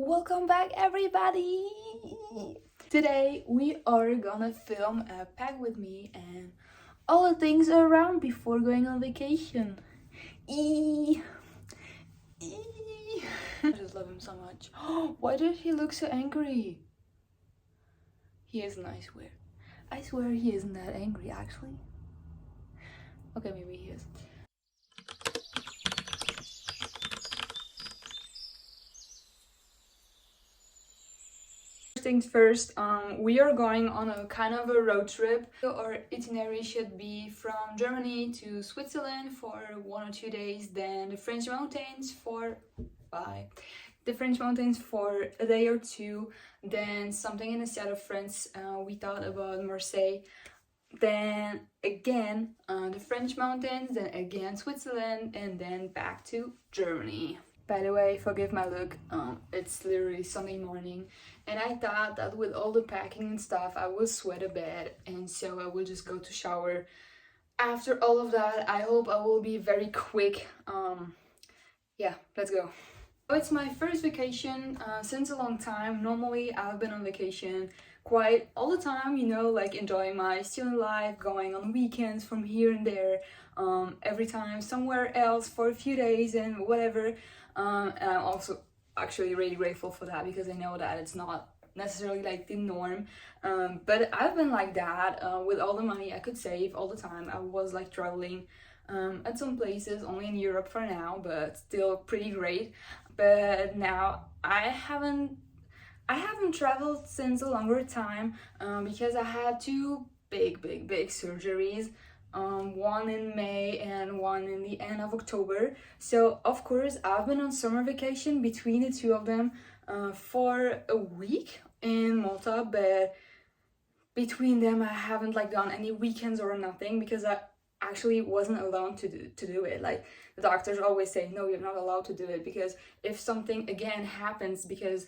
Welcome back, everybody! Today we are gonna film a pack with me and all the things around before going on vacation. Eee. Eee. I just love him so much. Why did he look so angry? He isn't, I swear. I swear he isn't that angry, actually. Okay, maybe he is. Things first, we are going on a kind of a road trip. Our itinerary should be from Germany to Switzerland for 1 or 2 days, then the French mountains for the French mountains for a day or two, then something in the south of France. We thought about Marseille, then again the French mountains, then again Switzerland, and then back to Germany. By the way, forgive my look, it's literally Sunday morning, and I thought that with all the packing and stuff I would sweat a bit, and so I will just go to shower. After all of that, I hope I will be very quick. Yeah, let's go. It's my first vacation since a long time. Normally I've been on vacation quite all the time, you know, like enjoying my student life, going on weekends from here and there, every time somewhere else for a few days and whatever. And I'm also actually really grateful for that because I know that it's not necessarily like the norm, but I've been like that with all the money I could save all the time. I was like traveling at some places, only in Europe for now, but still pretty great. But now I haven't traveled since a longer time because I had two big surgeries, one in May and one in the end of October. So of course I've been on summer vacation between the two of them for a week in Malta, but between them I haven't like done any weekends or nothing because I actually wasn't allowed to do it. Like the doctors always say, no, you're not allowed to do it because if something again happens, because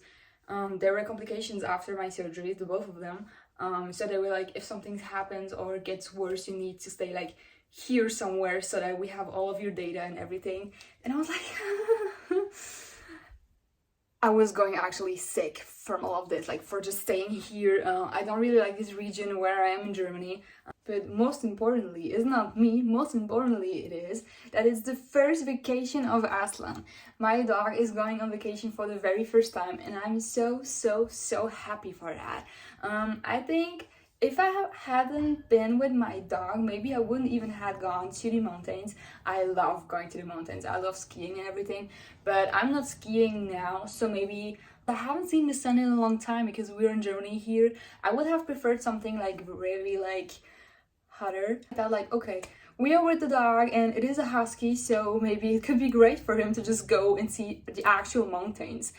there were complications after my surgery, the both of them. So they were like, if something happens or gets worse, you need to stay like here somewhere so that we have all of your data and everything. And I was like, I was going actually sick from all of this, like for just staying here. I don't really like this region where I am in Germany. But most importantly, it's not me, most importantly it is that it's the first vacation of Aslan. My dog is going on vacation for the very first time and I'm so happy for that. I think if I hadn't been with my dog, maybe I wouldn't even have gone to the mountains. I love going to the mountains, I love skiing and everything, but I'm not skiing now, so maybe I haven't seen the sun in a long time because we're in Germany here. I would have preferred something like really like hotter. I thought like, okay, we are with the dog and it is a husky, so maybe it could be great for him to just go and see the actual mountains.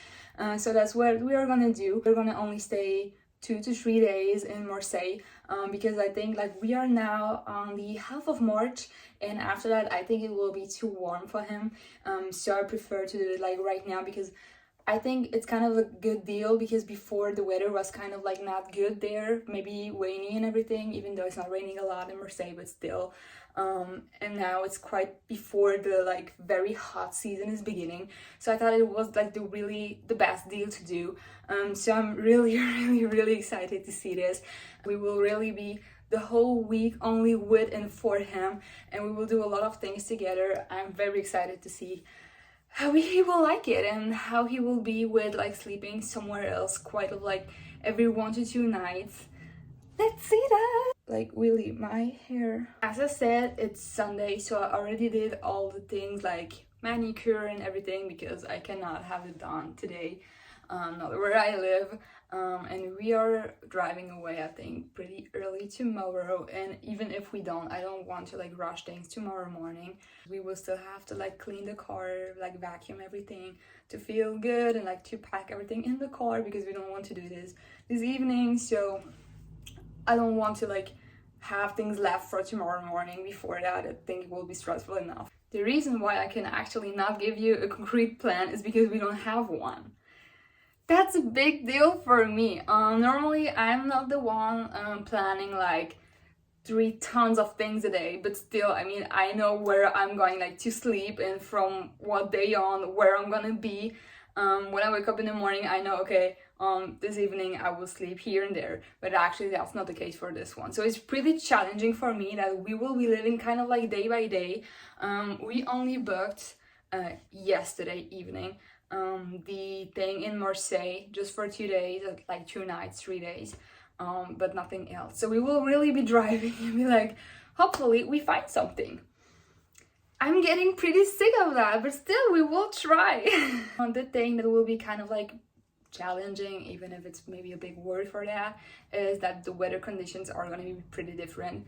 So that's what we are gonna do. We're gonna only stay 2 to 3 days in Marseille because I think like we are now on the half of March, and after that I think it will be too warm for him. So I prefer to do it like right now because I think it's kind of a good deal because before the weather was kind of like not good there, maybe rainy and everything, even though it's not raining a lot in Marseille, but still. And now it's quite before the like very hot season is beginning, so I thought it was like the best deal to do. So I'm really excited to see this. We will really be the whole week only with and for him, and we will do a lot of things together. I'm very excited to see how he will like it and how he will be with like sleeping somewhere else quite like every 1 to 2 nights. Let's see that. Like really, my hair, as I said, it's Sunday, so I already did all the things like manicure and everything because I cannot have it done today, not where I live. And we are driving away, I think, pretty early tomorrow, and even if we don't, I don't want to like rush things tomorrow morning. We will still have to like clean the car, like vacuum everything to feel good and like to pack everything in the car because we don't want to do this evening. So I don't want to like have things left for tomorrow morning. Before that, I think it will be stressful enough. The reason why I can actually not give you a concrete plan is because we don't have one. That's a big deal for me. Normally I'm not the one planning like 3 tons of things a day, but still, I mean, I know where I'm going like to sleep and from what day on where I'm gonna be. When I wake up in the morning, I know, okay, this evening I will sleep here and there, but actually that's not the case for this one. So it's pretty challenging for me that we will be living kind of like day by day. We only booked yesterday evening the thing in Marseille just for 2 days, like 2 nights, 3 days, but nothing else. So we will really be driving and be like, hopefully we find something. I'm getting pretty sick of that, but still we will try. The thing that will be kind of like challenging, even if it's maybe a big word for that, is that the weather conditions are going to be pretty different.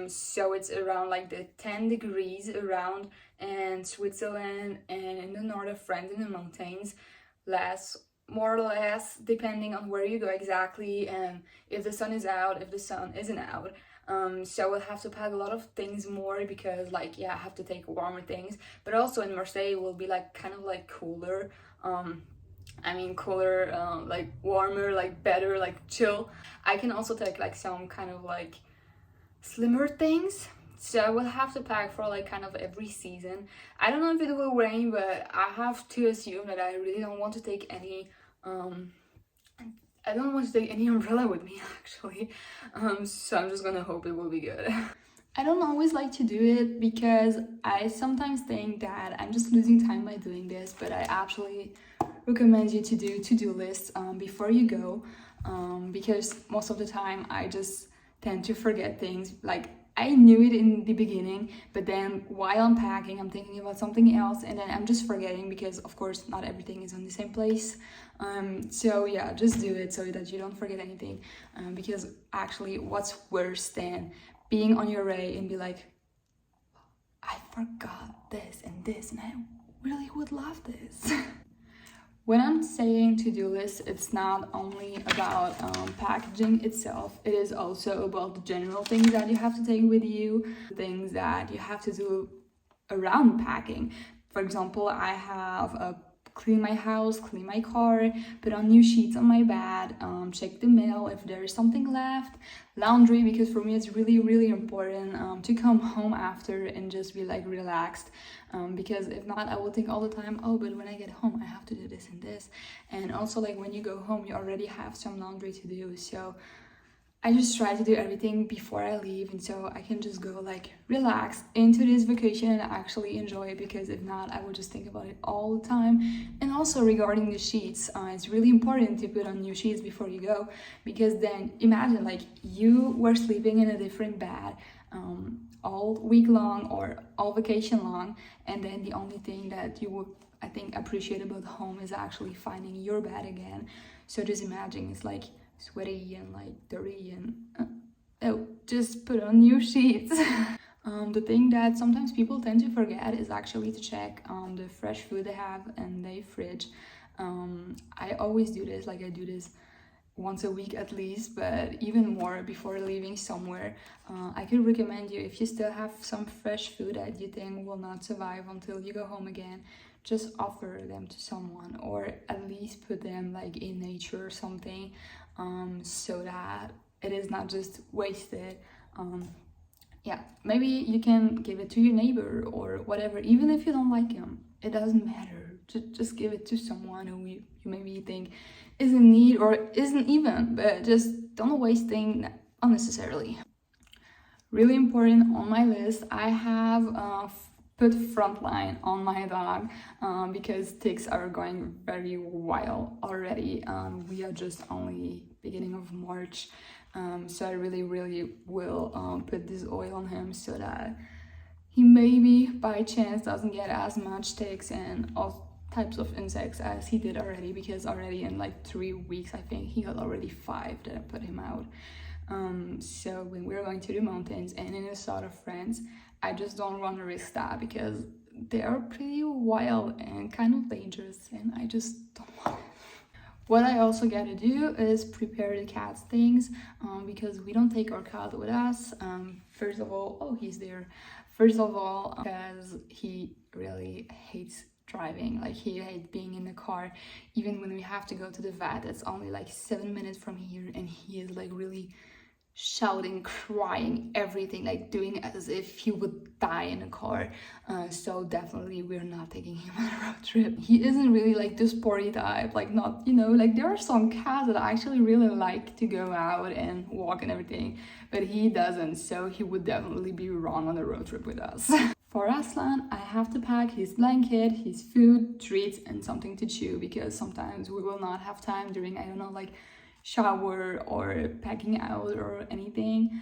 So it's around like the 10 degrees around in Switzerland and in the north of France in the mountains, more or less, depending on where you go exactly, and if the sun is out, if the sun isn't out. So we'll have to pack a lot of things more because, like, yeah, I have to take warmer things. But also in Marseille will be like kind of like cooler. Cooler, like warmer, like better, like chill. I can also take like some kind of like slimmer things. So I will have to pack for like kind of every season. I don't know if it will rain, but I have to assume that I really don't want to take any I don't want to take any umbrella with me actually. So I'm just gonna hope it will be good. I don't always like to do it because I sometimes think that I'm just losing time by doing this, but I actually recommend you to do to-do lists before you go, because most of the time I just tend to forget things. Like, I knew it in the beginning, but then while I'm packing, I'm thinking about something else, and then I'm just forgetting because, of course, not everything is on the same place. So yeah, just do it so that you don't forget anything, because actually, what's worse than being on your way and be like, I forgot this, and I really would love this. When I'm saying to-do list, it's not only about packaging itself, it is also about the general things that you have to take with you, things that you have to do around packing. For example, I have clean my house, clean my car, put on new sheets on my bed, check the mail if there is something left, laundry, because for me it's really, really important to come home after and just be like relaxed, because if not, I will think all the time, oh, but when I get home I have to do this and this. And also, like, when you go home you already have some laundry to do, so I just try to do everything before I leave, and so I can just go like relaxed into this vacation and actually enjoy it, because if not, I would just think about it all the time. And also regarding the sheets, it's really important to put on new sheets before you go, because then imagine like you were sleeping in a different bed all week long or all vacation long, and then the only thing that you would, I think, appreciate about home is actually finding your bed again. So just imagine it's like sweaty and like dirty and just put on new sheets. The thing that sometimes people tend to forget is actually to check the fresh food they have in their fridge. I always do this, like I do this once a week at least, but even more before leaving somewhere. I could recommend you, if you still have some fresh food that you think will not survive until you go home again, just offer them to someone, or at least put them like in nature or something, so that it is not just wasted. Yeah, maybe you can give it to your neighbor or whatever, even if you don't like him, it doesn't matter. Just give it to someone who you maybe think is in need or isn't even, but just don't waste things unnecessarily. Really important on my list, I have put Frontline on my dog, because ticks are going very wild already. We are just only beginning of March, so I really will put this oil on him so that he maybe by chance doesn't get as much ticks and all types of insects as he did already, because already in like 3 weeks I think he got already 5 that I put him out. So when we're going to the mountains and in the south of France, I just don't want to risk that, because they are pretty wild and kind of dangerous, and I just don't want it. What I also gotta do is prepare the cat's things, because we don't take our cat with us. First of all, oh, he's there. First of all, because he really hates driving, like he hates being in the car. Even when we have to go to the vet, it's only like 7 minutes from here, and he is like really shouting, crying, everything, like doing as if he would die in a car. So definitely we're not taking him on a road trip. He isn't really like the sporty type, like not, you know, like there are some cats that I actually really like to go out and walk and everything, but he doesn't, so he would definitely be wrong on a road trip with us. For Aslan, I have to pack his blanket, his food, treats, and something to chew, because sometimes we will not have time during, I don't know, like shower or packing out or anything.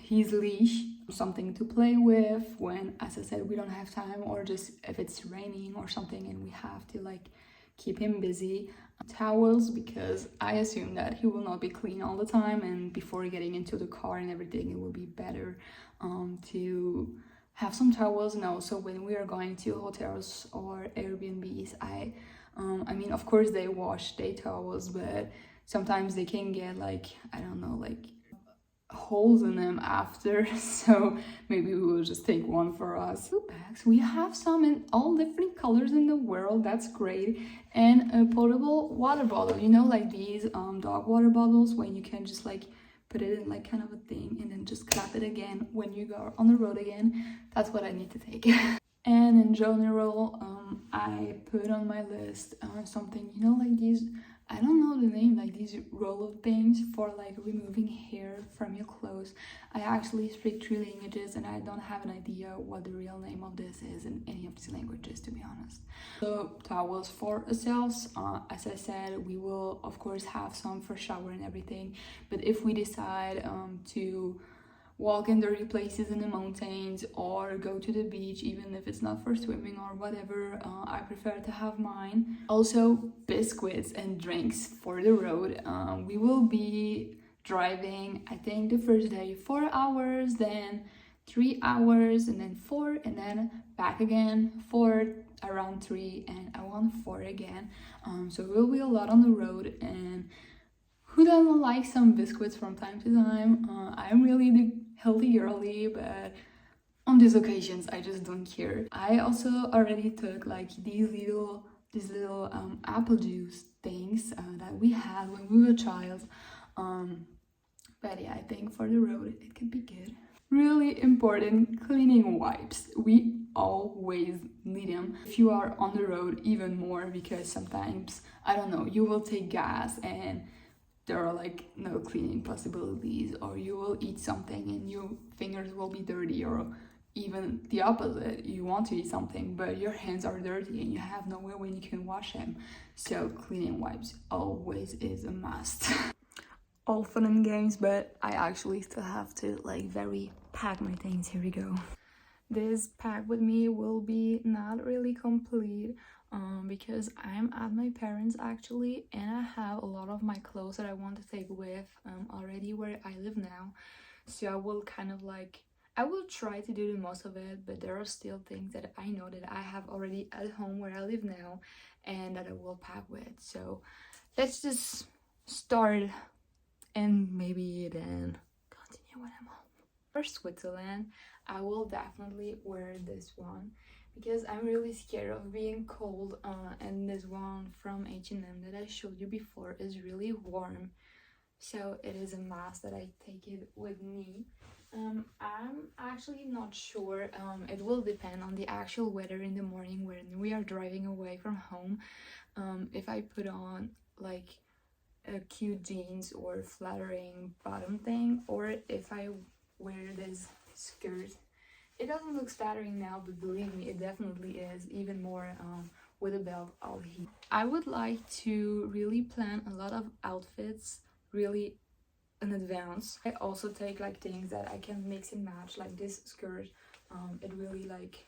His leash, something to play with when, as I said, we don't have time, or just if it's raining or something and we have to like keep him busy. Towels, because I assume that he will not be clean all the time, and before getting into the car and everything, it will be better to have some towels. And also when we are going to hotels or Airbnbs, I mean, of course they wash their towels, but sometimes they can get like, I don't know, like holes in them after, so maybe we will just take one for us. Food bags, we have some in all different colors in the world, that's great. And a portable water bottle, you know, like these dog water bottles when you can just like put it in like kind of a thing and then just clap it again when you go on the road again. That's what I need to take. And in general, I put on my list something, you know, like these, I don't know the name, like these roll things for like removing hair from your clothes. I actually speak 3 languages and I don't have an idea what the real name of this is in any of these languages, to be honest. So towels for ourselves, as I said, we will of course have some for shower and everything, but if we decide to walk in dirty places in the mountains or go to the beach, even if it's not for swimming or whatever, I prefer to have mine. Also biscuits and drinks for the road. We will be driving, I think the first day 4 hours, then 3 hours, and then 4, and then back again 4, around 3, and I want 4 again. So it will be a lot on the road, and who doesn't like some biscuits from time to time? I'm really the healthy girly, but on these occasions I just don't care. I also already took like these little apple juice things that we had when we were a child. But yeah, I think for the road it could be good. Really important, cleaning wipes. We always need them. If you are on the road, even more, because sometimes, I don't know, you will take gas and there are like no cleaning possibilities, or you will eat something and your fingers will be dirty, or even the opposite, you want to eat something but your hands are dirty and you have nowhere when you can wash them. So cleaning wipes always is a must. All fun and games, but I actually still have to like very pack my things. Here we go. This pack with me will be not really complete because I'm at my parents' actually, and I have a lot of my clothes that I want to take with already where I live now. So I will kind of like, I will try to do the most of it, but there are still things that I know that I have already at home where I live now and that I will pack with. So let's just start and maybe then continue when I'm home. For Switzerland, I will definitely wear this one because I'm really scared of being cold, and this one from H&M that I showed you before is really warm, so it is a must that I take it with me. I'm actually not sure, it will depend on the actual weather in the morning when we are driving away from home, if I put on like a cute jeans or flattering bottom thing, or if I wear this skirt. It doesn't look flattering now, but believe me, it definitely is, even more with a belt all here. I would like to really plan a lot of outfits really in advance. I also take like things that I can mix and match, like this skirt. It really like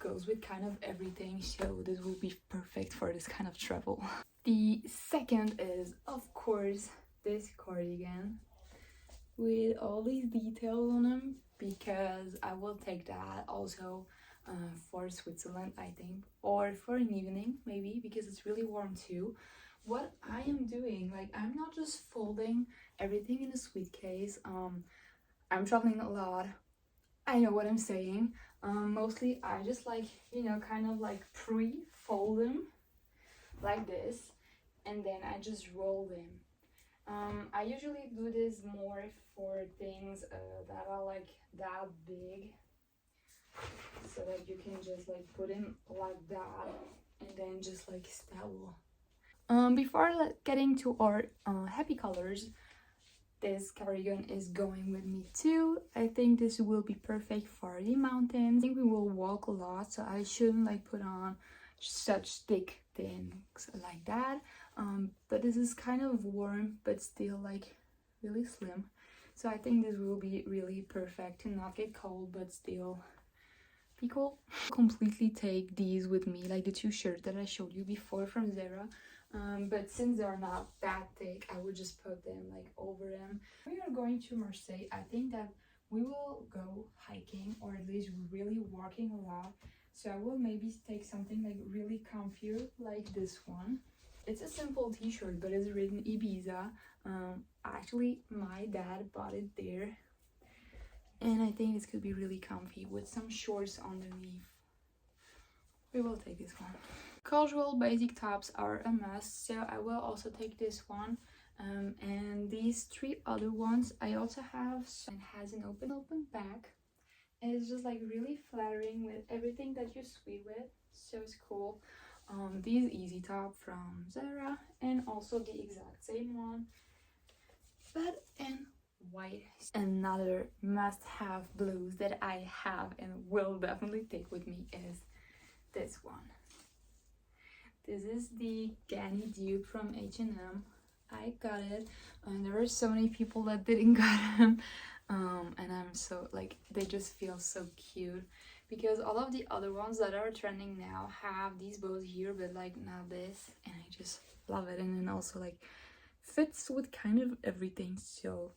goes with kind of everything, so this will be perfect for this kind of travel. The second is, of course, this cardigan with all these details on them, because I will take that also for Switzerland, I think, or for an evening maybe, because it's really warm too. What I am doing, like, I'm not just folding everything in a suitcase. I'm traveling a lot, I know what I'm saying. Mostly I just like, you know, kind of like pre-fold them like this, and then I just roll them. I usually do this more for things that are like that big, so that you can just like put in like that and then just like style. Before getting to our happy colors, this cardigan is going with me too. I think this will be perfect for the mountains. I think we will walk a lot, so I shouldn't like put on such thick things like that. But this is kind of warm but still like really slim, so I think this will be really perfect to not get cold but still be cool. Completely take these with me, like the two shirts that I showed you before from Zara. But since they're not that thick, I would just put them like over them. We are going to Marseille. I think that we will go hiking, or at least really walking a lot. So I will maybe take something like really comfy, like this one. It's a simple t-shirt, but it's written Ibiza. Actually, my dad bought it there. And I think this could be really comfy with some shorts underneath. We will take this one. Casual basic tops are a must, so I will also take this one. And these three other ones I also have. And has an open back. And it's just like really flattering with everything that you sweat with. So it's cool. These easy top from Zara, and also the exact same one, but in white. Another must-have blues that I have and will definitely take with me is this one. This is the Ganni dupe from H&M. I got it, and there are so many people that didn't got them, and I'm so like, they just feel so cute, because all of the other ones that are trending now have these bows here, but like not this, and I just love it. And then also like fits with kind of everything, so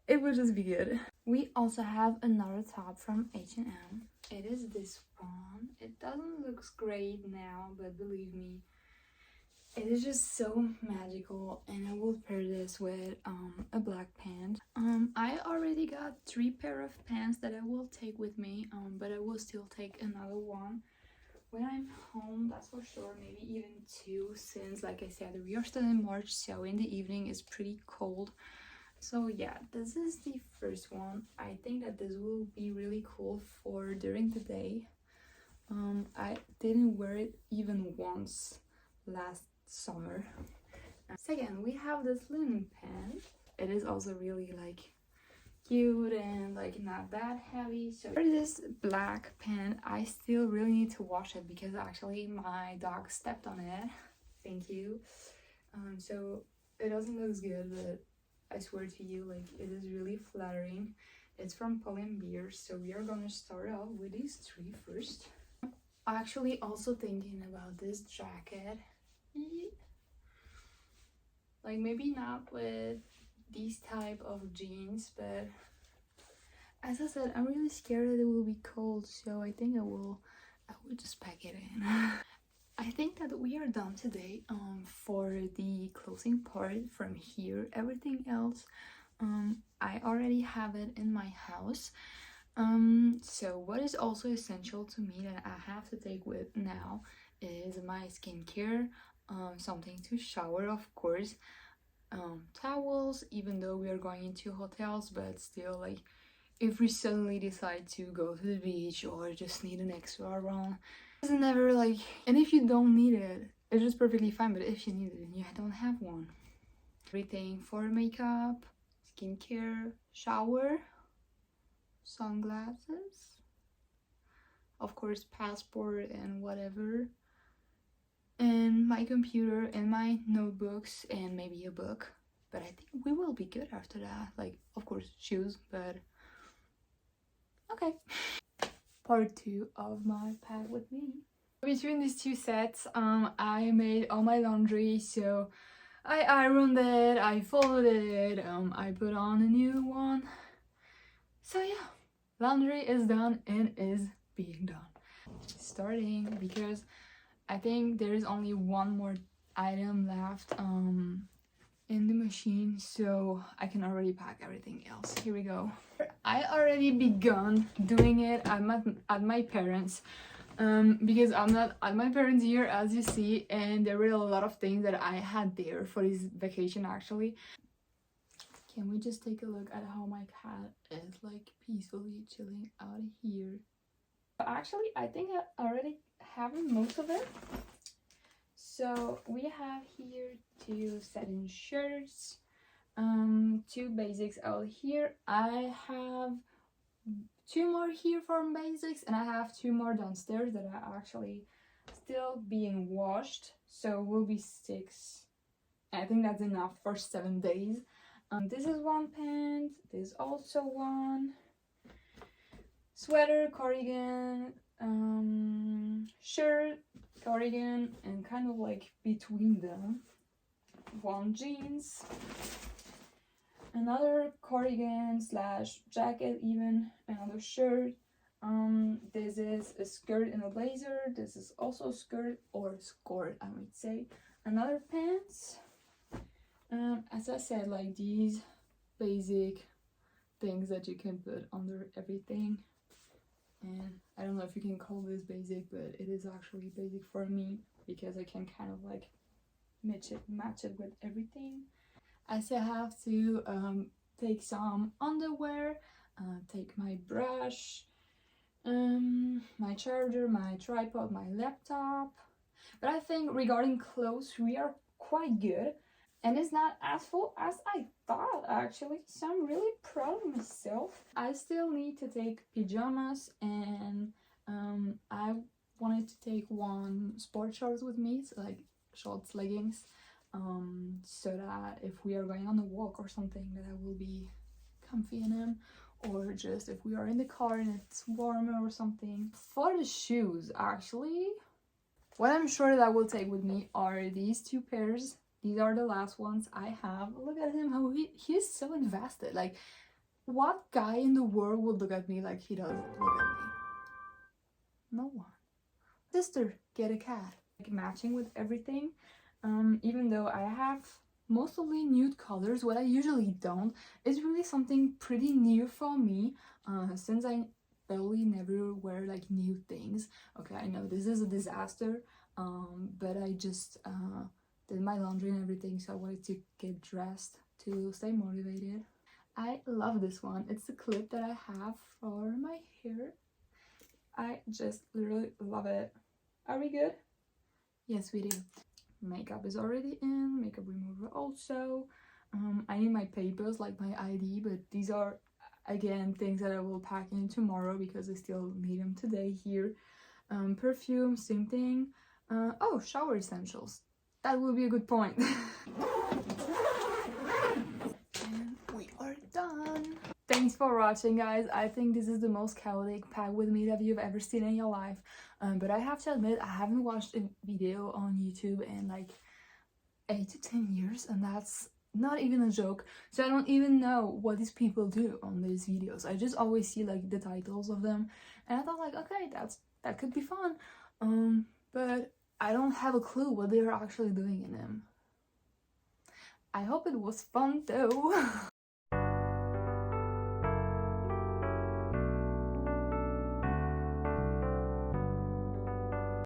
it would just be good. We also have another top from H&M. It is this one. It doesn't look great now, but believe me, it is just so magical, and I will pair this with a black pant. I already got 3 pair of pants that I will take with me, but I will still take another one when I'm home, that's for sure. Maybe even 2, since like I said, we are still in March, so in the evening it's pretty cold. So yeah, this is the first one. I think that this will be really cool for during the day. I didn't wear it even once last summer. Second, we have this linen pant. It is also really like cute and like not that heavy. So for this black pant, I still really need to wash it, because actually my dog stepped on it. Thank you. So it doesn't look good, but I swear to you, like, it is really flattering. It's from Pull&Bear, so we are gonna start off with these 3 first. I'm actually also thinking about this jacket. Like, maybe not with these type of jeans, but as I said, I'm really scared that it will be cold, so I think I would just pack it in. I think that we are done today for the closing part from here. Everything else, I already have it in my house. So what is also essential to me that I have to take with now is my skincare, something to shower, of course, towels, even though we are going into hotels, but still, like, if we suddenly decide to go to the beach or just need an extra round, it's never like, and if you don't need it, it's just perfectly fine, but if you need it and you don't have one, everything for makeup, skincare, shower, sunglasses, of course passport and whatever, and my computer and my notebooks and maybe a book. But I think we will be good after that. Like, of course, shoes, but okay. Part 2 of my pack with me. Between these 2 sets, I made all my laundry, so I ironed it, I folded it, I put on a new one. So yeah, laundry is done and is being done. Starting, because I think there is only one more item left in the machine, so I can already pack everything else. Here we go. I already begun doing it at my parents', because I'm not at my parents' here, as you see, and there were a lot of things that I had there for this vacation actually. Can we just take a look at how my cat is like peacefully chilling out here? Actually, I think I already have most of it. So we have here 2 satin shirts, 2 basics out here. I have 2 more here from basics, and I have 2 more downstairs that are actually still being washed, so will be 6. I think that's enough for 7 days. This is one pant, this is also one sweater, cardigan, shirt, cardigan, and kind of like between them, one jeans, another cardigan slash jacket, even another shirt. This is a skirt and a blazer. This is also a skirt or skirt, I would say. Another pants. As I said, like these basic things that you can put under everything. And I don't know if you can call this basic, but it is actually basic for me because I can kind of like match it with everything. I still have to take some underwear, take my brush, my charger, my tripod, my laptop. But I think regarding clothes, we are quite good. And it's not as full as I thought, actually. So I'm really proud of myself. I still need to take pajamas, and I wanted to take one sport shorts with me, so like shorts, leggings, so that if we are going on a walk or something, that I will be comfy in them, or just if we are in the car and it's warmer or something. For the shoes, actually, what I'm sure that I will take with me are these 2 pairs. These are the last ones I have. Look at him, how he's so invested. Like, what guy in the world would look at me like he does look at me? No one. Sister, get a cat. Like, matching with everything. Even though I have mostly nude colors, what I usually don't, is really something pretty new for me, since I barely never wear like new things. Okay, I know this is a disaster, but I just did my laundry and everything, so I wanted to get dressed to stay motivated. I love this one. It's the clip that I have for my hair. I just literally love it. Are we good? Yes, we do. Makeup is already in, makeup remover also. I need my papers like my ID, but these are again things that I will pack in tomorrow because I still need them today here. Perfume, same thing. Oh, shower essentials. That will be a good point. And we are done. Thanks for watching, guys. I think this is the most chaotic pack with me that you've ever seen in your life. But I have to admit, I haven't watched a video on YouTube in like 8 to 10 years, and that's not even a joke. So I don't even know what these people do on these videos. I just always see like the titles of them, and I thought like, okay, that could be fun. But I don't have a clue what they're actually doing in them. I hope it was fun though.